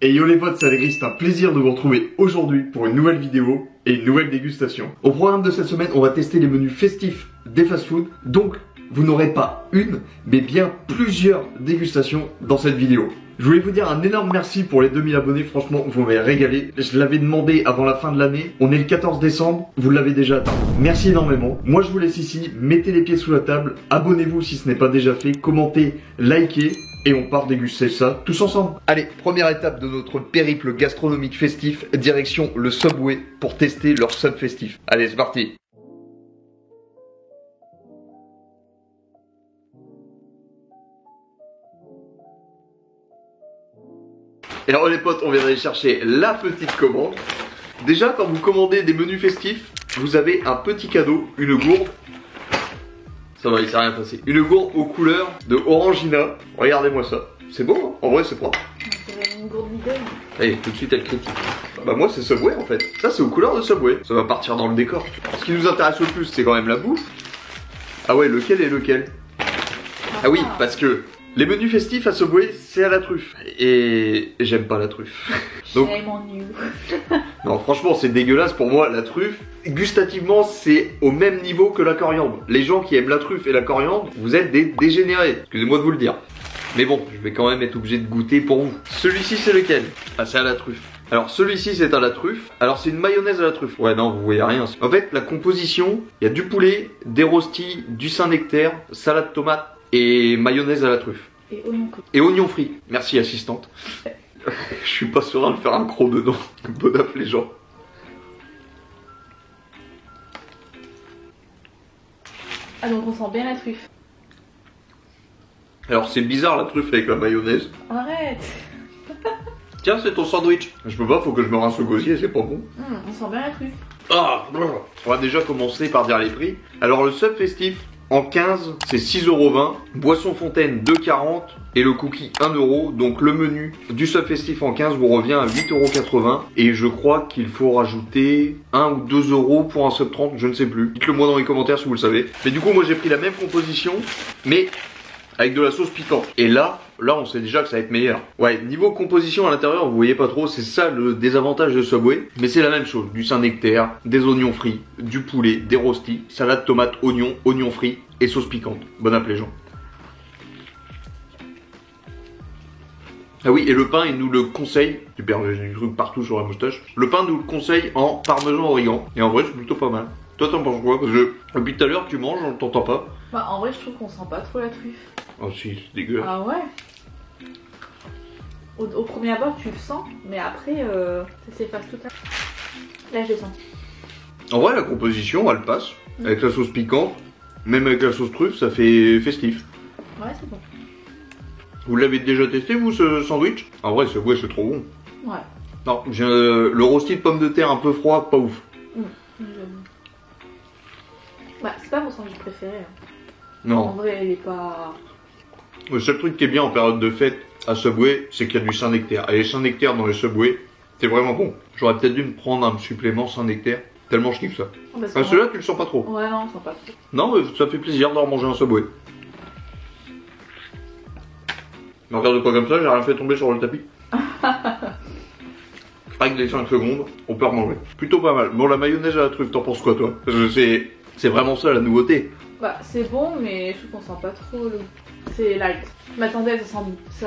Et yo les potes, c'est Allegri, c'est un plaisir de vous retrouver aujourd'hui pour une nouvelle vidéo et une nouvelle dégustation. Au programme de cette semaine, on va tester les menus festifs des fast-food. Donc, vous n'aurez pas une, mais bien plusieurs dégustations dans cette vidéo. Je voulais vous dire un énorme merci pour les 2000 abonnés, franchement vous m'avez régalé. Je l'avais demandé avant la fin de l'année, on est le 14 décembre, vous l'avez déjà atteint. Merci énormément. Moi je vous laisse ici, mettez les pieds sous la table, abonnez-vous si ce n'est pas déjà fait, commentez, likez et on part déguster ça tous ensemble. Allez, première étape de notre périple gastronomique festif, direction le Subway pour tester leur sub festif. Allez, c'est parti. Et alors les potes, on vient d'aller chercher la petite commande. Déjà, quand vous commandez des menus festifs, vous avez un petit cadeau, une gourde. Ça va, il s'est rien passé. Une gourde aux couleurs de Orangina. Regardez-moi ça. C'est beau, hein? En vrai, c'est propre. C'est une gourde Lidl. Allez, tout de suite, elle critique. Bah moi, c'est Subway en fait. Ça, c'est aux couleurs de Subway. Ça va partir dans le décor. Ce qui nous intéresse le plus, c'est quand même la bouffe. Ah ouais, lequel est lequel? Ah oui, parce que les menus festifs à Subway, c'est à la truffe. Et j'aime pas la truffe. Donc, non, franchement, c'est dégueulasse pour moi, la truffe. Gustativement, c'est au même niveau que la coriandre. Les gens qui aiment la truffe et la coriandre, vous êtes des dégénérés. Excusez-moi de vous le dire. Mais bon, je vais quand même être obligé de goûter pour vous. Celui-ci, c'est lequel? Ah, c'est à la truffe. Alors, celui-ci, c'est à la truffe. Alors, c'est une mayonnaise à la truffe. Ouais, non, vous voyez rien. En fait, la composition, il y a du poulet, des rostis, du Saint-Nectaire, salade tomate et mayonnaise à la truffe. Et oignon frit. Et oignon frit. Merci, assistante. Je suis pas serein de faire un croc dedans. Bon app, les gens. Ah, donc on sent bien la truffe. Alors, c'est bizarre la truffe avec la mayonnaise. Arrête. Tiens, c'est ton sandwich. Je peux pas, faut que je me rince le gosier, c'est pas bon. On sent bien la truffe. Ah, on va déjà commencer par dire les prix. Alors, le sub festif, en 15, c'est 6,20€. Boisson fontaine 2,40€ et le cookie 1€. Donc le menu du sub festif en 15 vous revient à 8,80€. Et je crois qu'il faut rajouter 1 ou 2€ pour un sub 30, je ne sais plus. Dites-le moi dans les commentaires si vous le savez. Mais du coup, moi j'ai pris la même composition, mais avec de la sauce piquante. Et là on sait déjà que ça va être meilleur. Ouais, niveau composition à l'intérieur, vous voyez pas trop, c'est ça le désavantage de Subway. Mais c'est la même chose, du Saint-Nectaire, des oignons frits, du poulet, des rostis, salade tomate, oignons frits et sauce piquante. Bon app les gens. Ah oui, et le pain, il nous le conseille. Super, j'ai du truc partout sur la moustache. Le pain nous le conseille en parmesan origan. Et en vrai, c'est plutôt pas mal. Toi, t'en penses quoi? Parce que depuis tout à l'heure, tu manges, on t'entend pas. Bah, en vrai, je trouve qu'on sent pas trop la truffe. Oh si, c'est dégueulasse. Ah ouais? Au premier abord, tu le sens, mais après, ça s'efface tout à l'heure. Là, je le sens. En vrai, la composition, elle passe. Avec la sauce piquante, même avec la sauce truffe, ça fait festif. Ouais, c'est bon. Vous l'avez déjà testé, vous, ce sandwich? En vrai, c'est trop bon. Ouais. Non, le rosti de pommes de terre un peu froid, pas ouf. Bah, c'est pas mon sandwich préféré. Non. En vrai, il est pas... Le seul truc qui est bien en période de fête à Subway, c'est qu'il y a du Saint-Nectaire. Et les Saint-Nectaire dans les Subway, c'est vraiment bon. J'aurais peut-être dû me prendre un supplément Saint-Nectaire, tellement je kiffe ça. Celui-là, tu le sens pas trop. Ouais, non, on sent pas trop. Non, mais ça fait plaisir d'en manger un Subway. Mais regarde quoi comme ça, j'ai rien fait tomber sur le tapis. Avec les 5 secondes, on peut remanger. Plutôt pas mal. Bon, la mayonnaise à la truffe, t'en penses quoi toi? Parce que c'est vraiment ça la nouveauté. Bah, c'est bon, mais je trouve qu'on sent pas trop le... C'est light. Je m'attendais à ça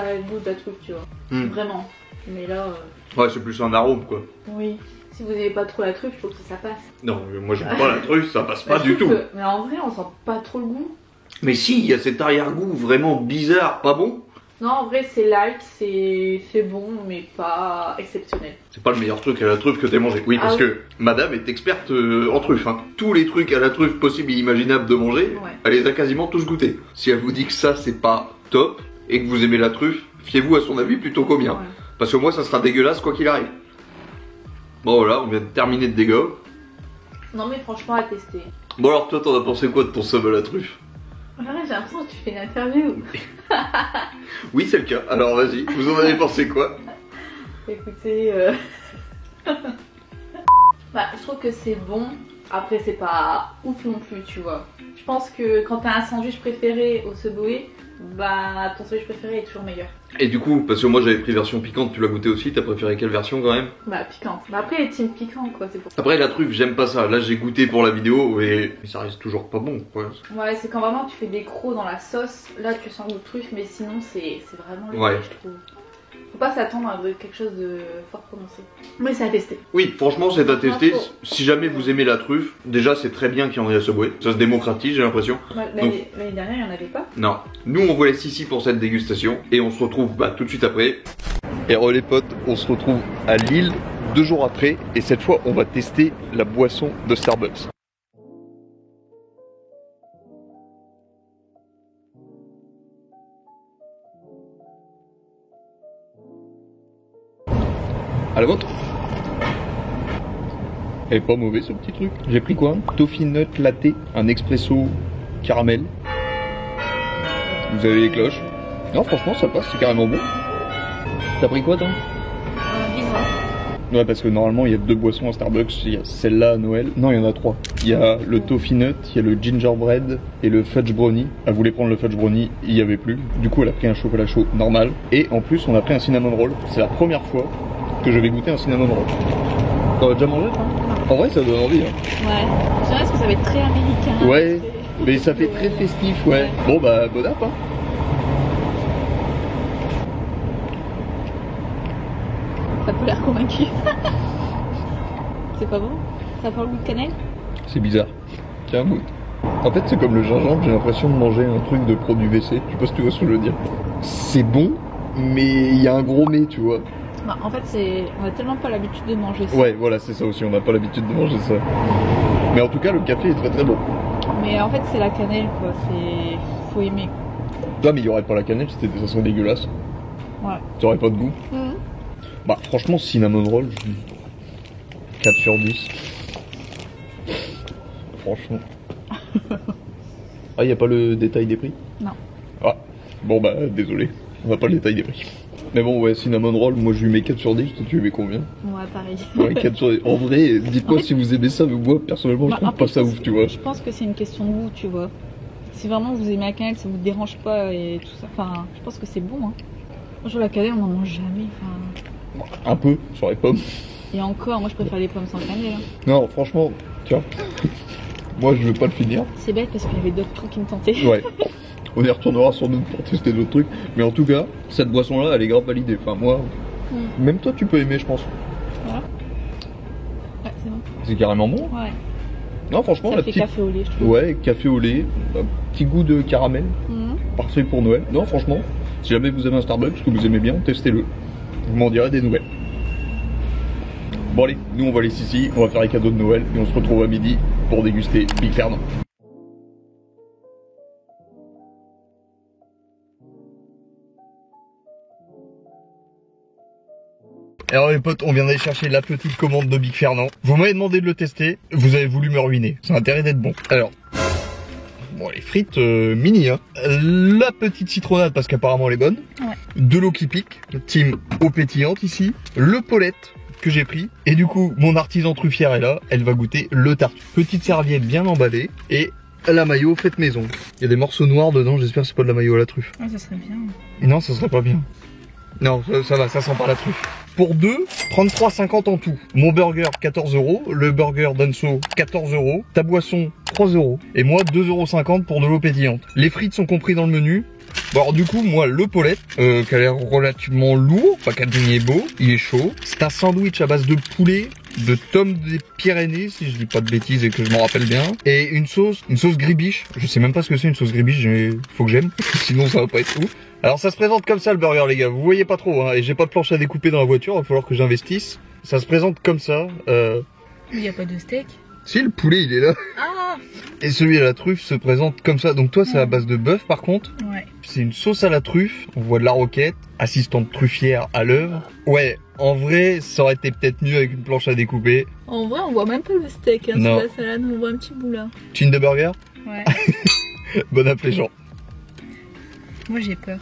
a le goût de la truffe, tu vois. Vraiment. Mais là... Ouais, c'est plus un arôme, quoi. Oui. Si vous n'aimez pas trop la truffe, je trouve que ça passe. Non, moi j'aime pas la truffe, ça passe pas du tout. Mais en vrai, on sent pas trop le goût. Mais si, il y a cet arrière-goût vraiment bizarre, pas bon? Non, en vrai, c'est light, c'est bon, mais pas exceptionnel. C'est pas le meilleur truc à la truffe que t'aies mangé. Oui, parce que madame est experte en truffe. Hein. Tous les trucs à la truffe possibles et imaginables de manger, elle les a quasiment tous goûtés. Si elle vous dit que ça, c'est pas top, et que vous aimez la truffe, fiez-vous à son avis plutôt qu'au mien. Parce que moi, ça sera dégueulasse quoi qu'il arrive. Bon, voilà, on vient de terminer de dégâts. Non, mais franchement, à tester. Bon, alors toi, t'en as pensé quoi de ton sub à la truffe? J'ai l'impression que tu fais une interview. Oui, c'est le cas. Alors, vas-y, vous en avez pensé quoi? Écoutez, bah, je trouve que c'est bon. Après, c'est pas ouf non plus, tu vois. Je pense que quand t'as un sandwich préféré au Subway, bah ton sandwich préféré est toujours meilleur. Et du coup, parce que moi j'avais pris version piquante, tu l'as goûté aussi, t'as préféré quelle version quand même? Bah piquante. Bah après les team piquant quoi, c'est pour ça. Après la truffe, j'aime pas ça. Là j'ai goûté pour la vidéo et ça reste toujours pas bon quoi. Ouais, c'est quand vraiment tu fais des crocs dans la sauce, là tu sens le goût de truffe, mais sinon c'est vraiment le Ouais. je trouve. Faut pas s'attendre à quelque chose de fort prononcé. Mais c'est à tester. Oui, franchement c'est à tester. Bravo. Si jamais vous aimez la truffe, déjà c'est très bien qu'il y en ait à Subway. Ça se démocratise j'ai l'impression. Ouais, Donc- l'année dernière il n'y en avait pas. Non. Nous on vous laisse ici pour cette dégustation et on se retrouve tout de suite après. Et les potes, on se retrouve à Lille 2 jours après et cette fois on va tester la boisson de Starbucks. À la vôtre. Elle est pas mauvais ce petit truc. J'ai pris quoi? Toffee nut latte, un expresso caramel. Vous avez les cloches. Non franchement ça passe, c'est carrément bon. T'as pris quoi toi? Ouais parce que normalement il y a 2 boissons à Starbucks, il y a celle-là à Noël. Non il y en a 3. Il y a le toffee nut, il y a le gingerbread et le fudge brownie. Elle voulait prendre le fudge brownie, il y avait plus. Du coup elle a pris un chocolat chaud normal. Et en plus on a pris un cinnamon roll. C'est la première fois que je vais goûter un cinnamon roll. T'en as déjà mangé toi? En vrai ça donne envie hein. Ouais, je dirais que ça va être très américain. Ouais, mais ça fait très festif ouais. Bon bah bon app hein. T'as pas l'air convaincu. C'est pas bon? Ça a pas le goût de cannelle? C'est bizarre. Tiens, goûte. En fait, c'est comme le gingembre, j'ai l'impression de manger un truc de produit WC. Je sais pas si tu vois ce que je veux dire. C'est bon, mais il y a un gros mais, tu vois. Bah, en fait, on a tellement pas l'habitude de manger ça. Ouais, voilà, c'est ça aussi, on n'a pas l'habitude de manger ça. Mais en tout cas, le café est très très bon. Mais en fait, c'est la cannelle quoi, faut aimer. Non, mais il y aurait pas la cannelle, ça serait dégueulasse. Ouais. Ça aurait pas de goût. Bah, franchement, cinnamon roll, je dis 4 sur 10. Franchement. Ah, y a pas le détail des prix? Non. Ah, bon bah, désolé, on n'a pas le détail des prix. Mais bon, ouais, cinnamon roll, moi je lui mets 4 sur 10, toi tu lui mets combien? Ouais, pareil. Ouais, 4 sur 10. En vrai, dites-moi si vous aimez ça, mais moi personnellement, je trouve pas ça ouf, tu vois. Je pense que c'est une question de goût, tu vois. Si vraiment vous aimez la cannelle, ça vous dérange pas et tout ça. Enfin, je pense que c'est bon. Hein. Moi, je la cannelle, on en mange jamais. Enfin... Un peu sur les pommes. Et encore, moi je préfère les pommes sans cannelle. Hein. Non, franchement, tiens. Moi je veux pas le finir. C'est bête parce qu'il y avait d'autres trucs qui me tentaient. Ouais. On y retournera sans doute pour tester d'autres trucs. Mais en tout cas, cette boisson là, elle est grave validée. Enfin, moi, même toi tu peux aimer, je pense. Voilà. Ouais, c'est bon. C'est carrément bon. Ouais. Non, franchement, Ça la fait petite. café au lait, je trouve. Ouais, café au lait, un petit goût de caramel. Parfait pour Noël. Non, franchement, si jamais vous avez un Starbucks que vous aimez bien, testez-le. Vous m'en direz des nouvelles. Bon allez, nous on va aller ici, on va faire les cadeaux de Noël et on se retrouve à midi pour déguster Big Fernand. Alors les potes, on vient d'aller chercher la petite commande de Big Fernand. Vous m'avez demandé de le tester, vous avez voulu me ruiner. Ça a intérêt d'être bon. Alors, bon les frites mini hein. La petite citronnade parce qu'apparemment elle est bonne. Ouais. De l'eau qui pique, team eau pétillante ici. Le Paulette que j'ai pris. Et du coup, mon artisan truffière est là, elle va goûter le tartuffe. Petite serviette bien emballée et la mayo faite maison. Il y a des morceaux noirs dedans, j'espère que c'est pas de la mayo à la truffe. Ouais, ça serait bien. Non, ça serait pas bien. Non, ça va, ça sent pas la truffe. Pour deux, 33,50 en tout. Mon burger, 14 €. Le burger d'Anso, 14 €. Ta boisson, 3 €. Et moi, 2,50 € pour de l'eau pétillante. Les frites sont compris dans le menu. Bon, alors du coup, moi, le Paulette, qui a l'air relativement lourd, pas qu'un est beau, il est chaud. C'est un sandwich à base de poulet, de tomes des Pyrénées, si je dis pas de bêtises et que je m'en rappelle bien. Et une sauce gribiche. Je sais même pas ce que c'est une sauce gribiche, faut que j'aime, sinon ça va pas être ouf. Alors ça se présente comme ça le burger les gars, vous voyez pas trop hein, et j'ai pas de planche à découper dans la voiture, il va falloir que j'investisse. Ça se présente comme ça. Il y a pas de steak. Si le poulet il est là. Ah. Et celui à la truffe se présente comme ça. Donc toi c'est à base de bœuf par contre. Ouais. C'est une sauce à la truffe, on voit de la roquette, assistante truffière à l'œuvre. Ouais, en vrai ça aurait été peut-être mieux avec une planche à découper. En vrai on voit même pas le steak, hein, non. sur la salade, on voit un petit bout là. Chin de burger. Ouais. Bon app les gens. Moi j'ai peur.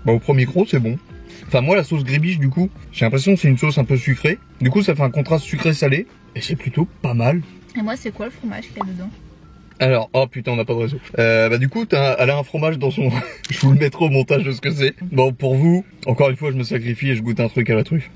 Bah au premier croc c'est bon. Enfin moi la sauce gribiche du coup, j'ai l'impression que c'est une sauce un peu sucrée. Du coup ça fait un contraste sucré-salé. Et c'est plutôt pas mal. Et moi c'est quoi le fromage qu'il y a dedans? Alors, oh putain, on n'a pas de réseau. Bah du coup, elle a un fromage dans son... Je vous le mettrai au montage de ce que c'est. Bon, pour vous, encore une fois, je me sacrifie et je goûte un truc à la truffe.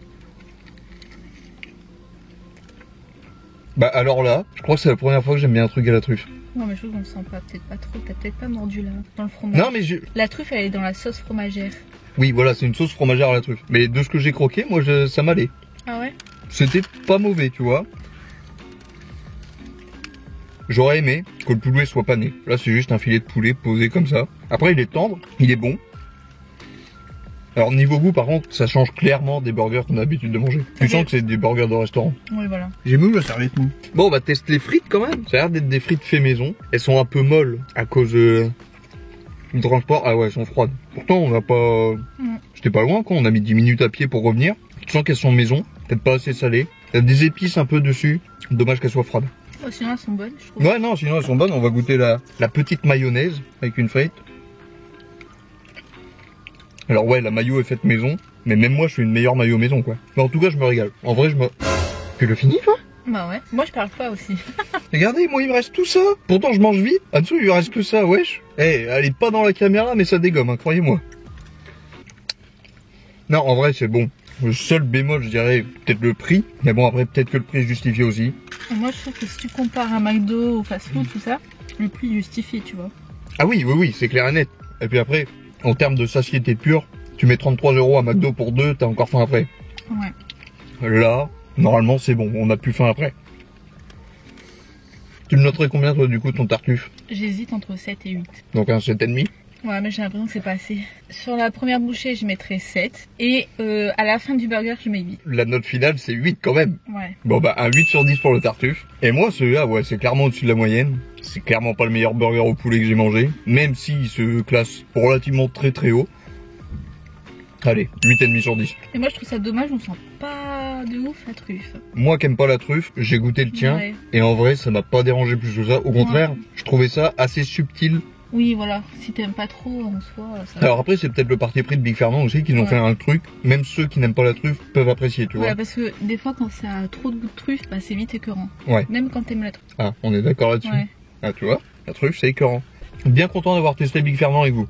Bah alors là, je crois que c'est la première fois que j'aime bien un truc à la truffe. Non mais je trouve qu'on le sent pas, peut-être pas trop, t'as peut-être pas mordu là, dans le fromage. Non mais La truffe elle est dans la sauce fromagère. Oui voilà, c'est une sauce fromagère à la truffe. Mais de ce que j'ai croqué, moi ça m'allait. Ah ouais? C'était pas mauvais, tu vois. J'aurais aimé que le poulet soit pané. Là c'est juste un filet de poulet posé comme ça. Après il est tendre, il est bon. Alors niveau goût par contre, ça change clairement des burgers qu'on a l'habitude de manger. Tu sens que c'est des burgers de restaurant. Oui voilà. J'ai mis la serviette mou. Bon on va tester les frites quand même. Ça a l'air d'être des frites fait maison. Elles sont un peu molles à cause du transport. Ah ouais, elles sont froides. Pourtant on n'a pas... J'étais pas loin quoi, on a mis 10 minutes à pied pour revenir. Tu sens qu'elles sont maison, peut-être pas assez salées. Il y a des épices un peu dessus. Dommage qu'elles soient froides. Oh, sinon elles sont bonnes je trouve. Ouais non, sinon elles sont bonnes. On va goûter la petite mayonnaise avec une frite. Alors ouais, la mayo est faite maison, mais même moi je suis une meilleure mayo maison quoi. Mais en tout cas je me régale. En vrai je me... Tu l'as fini toi? Bah ouais, moi je parle pas aussi. Regardez, moi il me reste tout ça. Pourtant je mange vite. En dessous il me reste que ça, wesh. Elle est pas dans la caméra mais ça dégomme, hein, croyez-moi. Non en vrai c'est bon. Le seul bémol je dirais peut-être le prix. Mais bon après peut-être que le prix est justifié aussi. Moi je trouve que si tu compares un McDo, au fast-food, tout ça, le prix justifie tu vois. Ah oui, c'est clair et net. Et puis après... En termes de satiété pure, tu mets 33 € à McDo pour 2, t'as encore faim après. Ouais. Là, normalement c'est bon, on a plus faim après. Tu me noterais combien toi du coup ton tartuffe? J'hésite entre 7 et 8. Donc un 7,5. Ouais mais j'ai l'impression que c'est pas assez. Sur la première bouchée je mettrais 7 et à la fin du burger je mets 8. La note finale c'est 8 quand même. Ouais. Bon bah un 8 sur 10 pour le tartuffe. Et moi celui-là ouais c'est clairement au-dessus de la moyenne. C'est clairement pas le meilleur burger au poulet que j'ai mangé. Même s'il se classe relativement très haut. Allez, 8,5 sur 10. Et moi je trouve ça dommage, on sent pas de ouf la truffe. Moi qui aime pas la truffe, j'ai goûté le tien. Ouais. Et en vrai ça m'a pas dérangé plus que ça. Au contraire, je trouvais ça assez subtil. Oui voilà, si t'aimes pas trop en soi ça... Alors après c'est peut-être le parti pris de Big Fernand aussi qu'ils ont fait un truc, même ceux qui n'aiment pas la truffe peuvent apprécier, tu vois. Ouais parce que des fois quand ça a trop de goût de truffe, bah, c'est vite écœurant. Ouais. Même quand t'aimes la truffe. Ah, on est d'accord là-dessus. Ouais. Ah tu vois, la truffe c'est écœurant. Bien content d'avoir testé Big Fernand avec vous.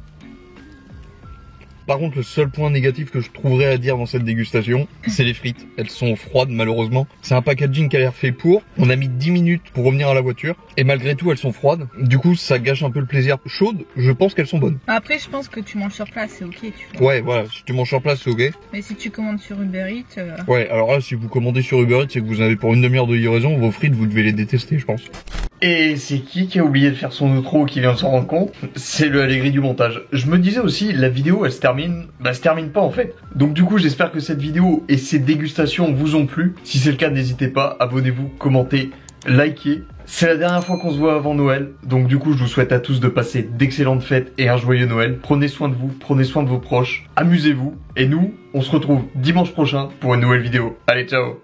Par contre, le seul point négatif que je trouverais à dire dans cette dégustation, c'est les frites. Elles sont froides malheureusement. C'est un packaging qui a l'air fait pour. On a mis 10 minutes pour revenir à la voiture. Et malgré tout, elles sont froides. Du coup, ça gâche un peu le plaisir. Chaudes, je pense qu'elles sont bonnes. Après, je pense que tu manges sur place, c'est ok, tu vois. Ouais, voilà. Si tu manges sur place, c'est ok. Mais si tu commandes sur Uber Eats... Ouais, alors là, si vous commandez sur Uber Eats et que vous avez pour une demi-heure de livraison, vos frites, vous devez les détester, je pense. Et c'est qui a oublié de faire son outro qui vient de s'en rendre compte? C'est le Allegri du montage. Je me disais aussi, la vidéo elle se termine, se termine pas en fait. Donc du coup j'espère que cette vidéo et ces dégustations vous ont plu. Si c'est le cas, n'hésitez pas, abonnez-vous, commentez, likez. C'est la dernière fois qu'on se voit avant Noël, donc du coup je vous souhaite à tous de passer d'excellentes fêtes et un joyeux Noël. Prenez soin de vous, prenez soin de vos proches, amusez-vous, et nous, on se retrouve dimanche prochain pour une nouvelle vidéo. Allez, ciao!